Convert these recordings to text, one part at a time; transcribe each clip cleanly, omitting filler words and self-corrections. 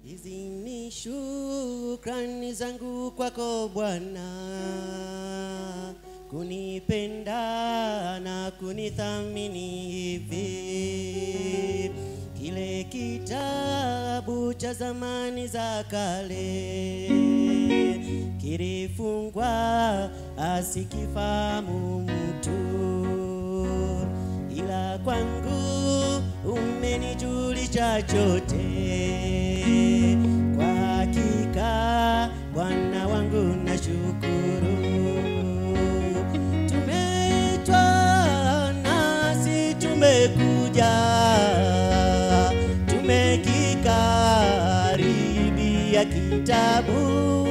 Hizi ni shukrani zangu kwako Bwana, kunipenda na kunithamini hivi. Kile kitabu cha zamani za kale kilifungwa asikifahamu mtu, ila kwangu umenijulisha chote. Kwa hakika Bwana wangu nashukuru. Tumeitwa nasi tumekuja, tumekikaribia kitabu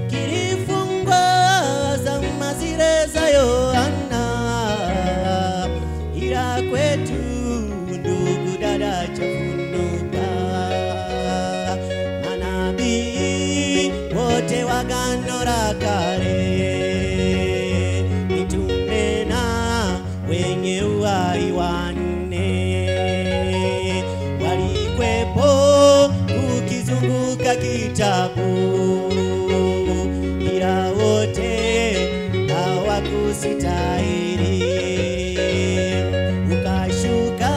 kilifungwa zama zile za Yohana, ila kwetu ndugu dada chafunuka. Manabii wote wa Agano la Kale, mitume na wenye uhai wanne walikwepo kukizunguka kitabu, ila wote hawakusitahili. Ukashuka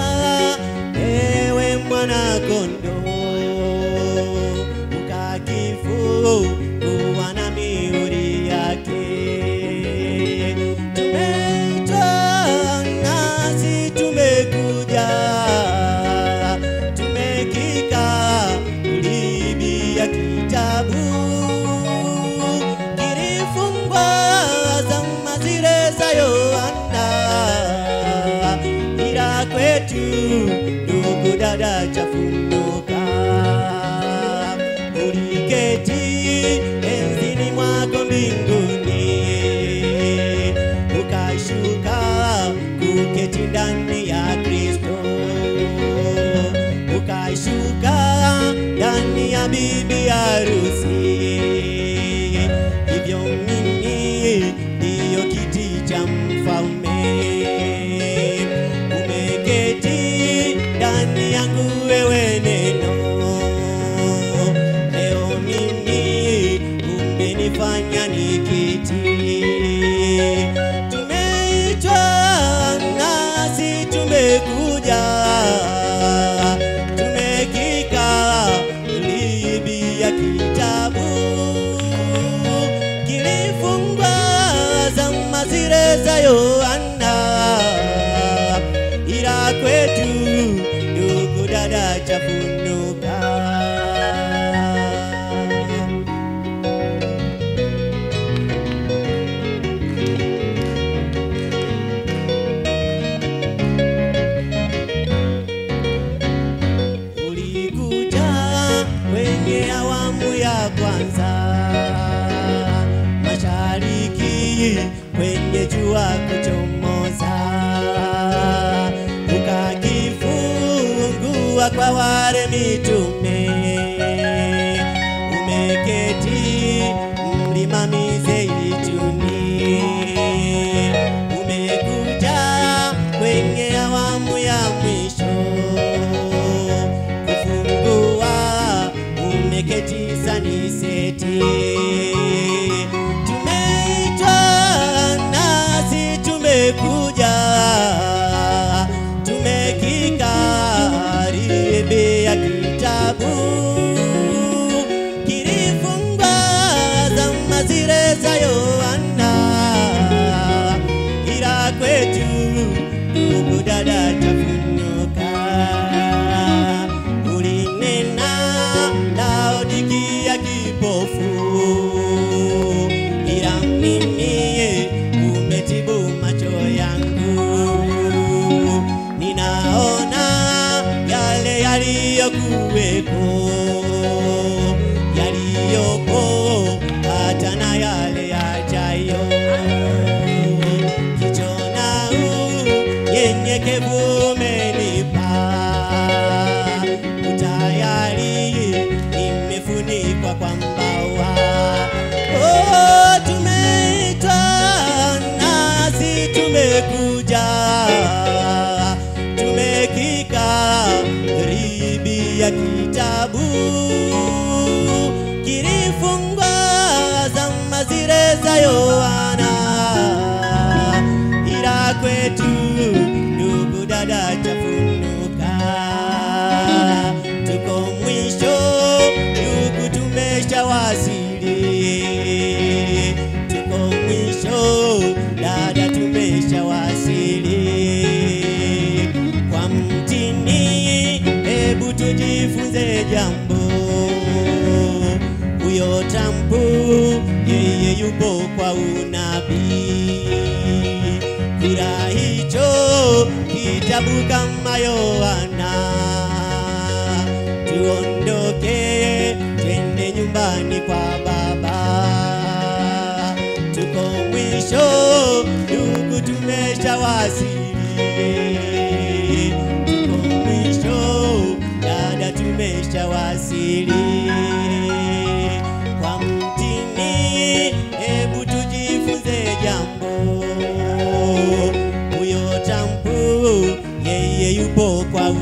ewe mwana kondoo, ukakifungua na mihuri yake. Tumeitwa nasi tumekuja, tumekikaribia kitabu kilifungwa zama zile za Yohana, ila kwetu ndugu dada chafunuka. Uliketi enzini mwako mbinguni, ukashuka kuketi ndani ya Kristo, ukashuka ndani ya bibi harusi. Hivyo mimi ndiyo kiti cha mfalme, umeketi ndani yangu wewe neno. Leo mimi umenifanya nikiti. Tumeitwa nasi tumekuja, tumekikaribia kitabu kilifungwa zama zile za Yohana, ila kwetu ndugu dada chafunuka. Ulikuja kwenye awamu ya kwanza, mashariki kwenye jua kuchomoza, ukakifungua kwa wale mitume. Umeketi mlima Mizeituni, umekuja kwenye awamu ya mwisho kufungua, umeketi Saniseti. Tumeitwa nasi tumekuja, tumekikaribia kitabu kilifungwa zama zile za Yohana, ila kwetu ndugu dada chafunuka. Ulinena Laodikia kipofu, ila mimi umetibu macho yangu. Ninaona yale yaliyokuweko, yaliyopo hata na yale yajayo. Kijana unyenyekevu umenipa, utayari nimefunikwa kwa mbawa. Oh, tumeitwa nasi tumekuja, tumekikaribia kitabu kitabu kilifungwa zama zile za Yohana, ila kwetu ndugu dada chafunuka. Tuko mwisho ndugu, tumeshawasili. Tuko mwisho dada, tumeshawasili. Kwa mtini hebu tujifunze jambo, huyo Trump yeye yupo kwa unabii. Kila hicho kitabu kama Yohana, tuondoke twende nyumbani kwa Baba. Tuko mwisho ndugu, tumeshawasili. Tuko mwisho dada, tumeshawasili. Kwa mtini hebu tujifunze jambo, huyo Trump yeye yupo kwa